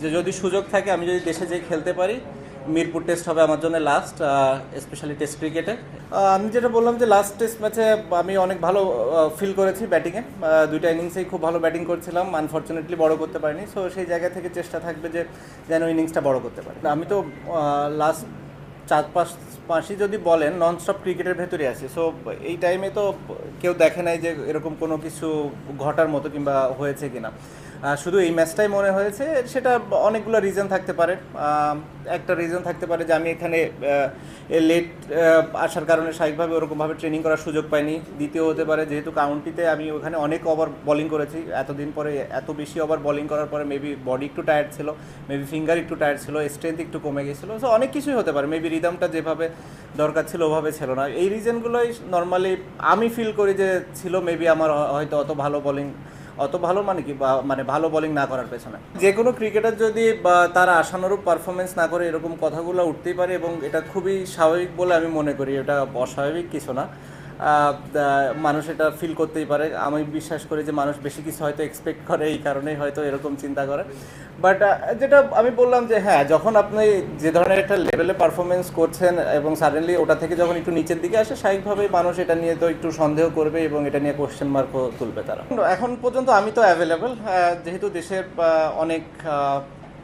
যে যদি সুযোগ থাকে আমি যদি দেশে যেয়ে খেলতে পারি, মিরপুর টেস্ট হবে আমার জন্য লাস্ট, স্পেশালি টেস্ট ক্রিকেটে। আমি যেটা বললাম যে লাস্ট টেস্ট ম্যাচে আমি অনেক ভালো ফিল করেছি ব্যাটিংয়ে। দুইটা ইনিংসেই খুব ভালো ব্যাটিং করছিলাম, আনফর্চুনেটলি বড় করতে পারিনি। সো সেই জায়গা থেকে চেষ্টা থাকবে যে যেন ইনিংসটা বড় করতে পারি। আমি তো লাস্ট 4-5 মাসই যদি বলেন নন স্টপ ক্রিকেটের ভেতরে আছি। সো এই টাইমে তো কেউ দেখে নাই যে এরকম কোনো কিছু ঘটার মতো কিংবা হয়েছে কিনা। শুধু এই ম্যাচটাই মনে হয়েছে, সেটা অনেকগুলো রিজন থাকতে পারে। একটা রিজন থাকতে পারে যে আমি এখানে লেট আসার কারণে স্বাভাবিকভাবে ওরকমভাবে ট্রেনিং করার সুযোগ পাইনি। দ্বিতীয় হতে পারে যেহেতু কাউন্টিতে আমি ওখানে অনেক ওভার বোলিং করেছি, এতদিন পরে এত বেশি ওভার বোলিং করার পরে মেবি বডি একটু টায়ার্ড ছিল, মেবি ফিঙ্গার একটু টায়ার্ড ছিল, স্ট্রেংথ একটু কমে গেছিলো। সো অনেক কিছুই হতে পারে, মেবি রিদমটা যেভাবে দরকার ছিল ওভাবে ছিল না। এই রিজনগুলোই নর্মালি আমি ফিল করি যে ছিল। মেবি আমার হয়তো অত ভালো মানে কি মানে ভালো বোলিং না করার পেছনে যে কোনো ক্রিকেটার যদি তার আশানুরূপ পারফরমেন্স না করে এরকম কথাগুলো উঠতেই পারে, এবং এটা খুবই স্বাভাবিক বলে আমি মনে করি। এটা অস্বাভাবিক কিছু না। মানুষ এটা ফিল করতেই পারে। আমি বিশ্বাস করি যে মানুষ বেশি কিছু হয়তো এক্সপেক্ট করে, এই কারণেই হয়তো এরকম চিন্তা করে। বাট যেটা আমি বললাম যে হ্যাঁ, যখন আপনি যে ধরনের একটা লেভেলে পারফরমেন্স করছেন এবং সাডেনলি ওটা থেকে যখন একটু নিচের দিকে আসে, স্বাভাবিকভাবেই মানুষ এটা নিয়ে তো একটু সন্দেহ করবে এবং এটা নিয়ে কোশ্চেন মার্কও তুলবে তারা। এখন পর্যন্ত আমি তো অ্যাভেলেবল, যেহেতু দেশের অনেক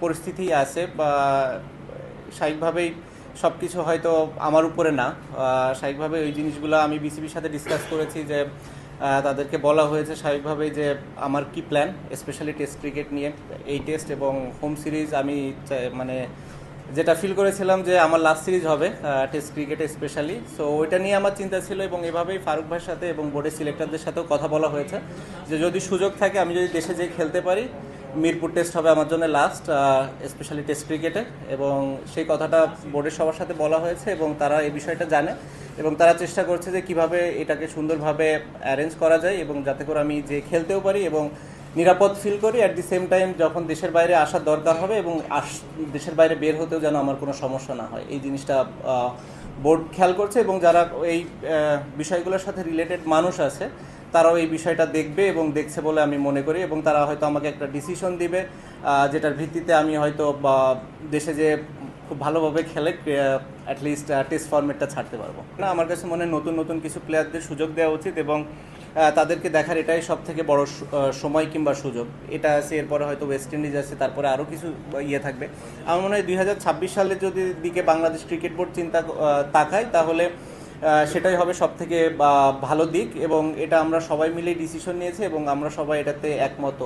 পরিস্থিতি আছে, বা স্বাভাবিকভাবেই সব কিছু হয়তো আমার উপরে না। স্বাভাবিকভাবে ওই জিনিসগুলো আমি বিসিবির সাথে ডিসকাস করেছি, যে তাদেরকে বলা হয়েছে স্বাভাবিকভাবেই যে আমার কি প্ল্যান, স্পেশালি টেস্ট ক্রিকেট নিয়ে। এই টেস্ট এবং হোম সিরিজ আমি মানে যেটা ফিল করেছিলাম যে আমার লাস্ট সিরিজ হবে টেস্ট ক্রিকেটে স্পেশালি। সো ওইটা নিয়ে আমার চিন্তা ছিল, এবং এভাবেই ফারুক ভাইয়ের সাথে এবং বোর্ডের সিলেক্টরদের সাথেও কথা বলা হয়েছে যে যদি সুযোগ থাকে আমি যদি দেশে যেয়ে খেলতে পারি, মিরপুর টেস্ট হবে আমার জন্য লাস্ট, স্পেশালি টেস্ট ক্রিকেটে। এবং সেই কথাটা বোর্ডের সবার সাথে বলা হয়েছে, এবং তারা এই বিষয়টা জানে, এবং তারা চেষ্টা করছে যে কিভাবে এটাকে সুন্দরভাবে অ্যারেঞ্জ করা যায়, এবং যাতে করে আমি যে খেলতেও পারি এবং নিরাপদ ফিল করি। অ্যাট দি সেম টাইম যখন দেশের বাইরে আসার দরকার হবে এবং দেশের বাইরে বের হতেও যেন আমার কোনো সমস্যা না হয়, এই জিনিসটা বোর্ড খেয়াল করছে। এবং যারা এই বিষয়গুলোর সাথে রিলেটেড মানুষ আছে তারাও এই বিষয়টা দেখবে এবং দেখছে বলে আমি মনে করি, এবং তারা হয়তো আমাকে একটা ডিসিশন দিবে, যেটার ভিত্তিতে আমি হয়তো দেশে যে খুব ভালোভাবে খেলে অ্যাটলিস্ট টেস্ট ফরম্যাটটা ছাড়তে পারবো না। আমার কাছে মনে হয় নতুন নতুন কিছু প্লেয়ারদের সুযোগ দেওয়া উচিত, এবং তাদেরকে দেখার এটাই সব থেকে বড় সময় কিংবা সুযোগ। এটা আছে, এরপরে হয়তো ওয়েস্ট ইন্ডিজ আছে, তারপরে আরও কিছু ইয়ে থাকবে। আমার মনে হয় 2026 সালের যদি দিকে বাংলাদেশ ক্রিকেট বোর্ড তাকায়, তাহলে সেটাই হবে সব থেকে ভালো দিক, এবং এটা আমরা সবাই মিলে ডিসিশন নিয়েছি এবং আমরা সবাই এটাতে একমত।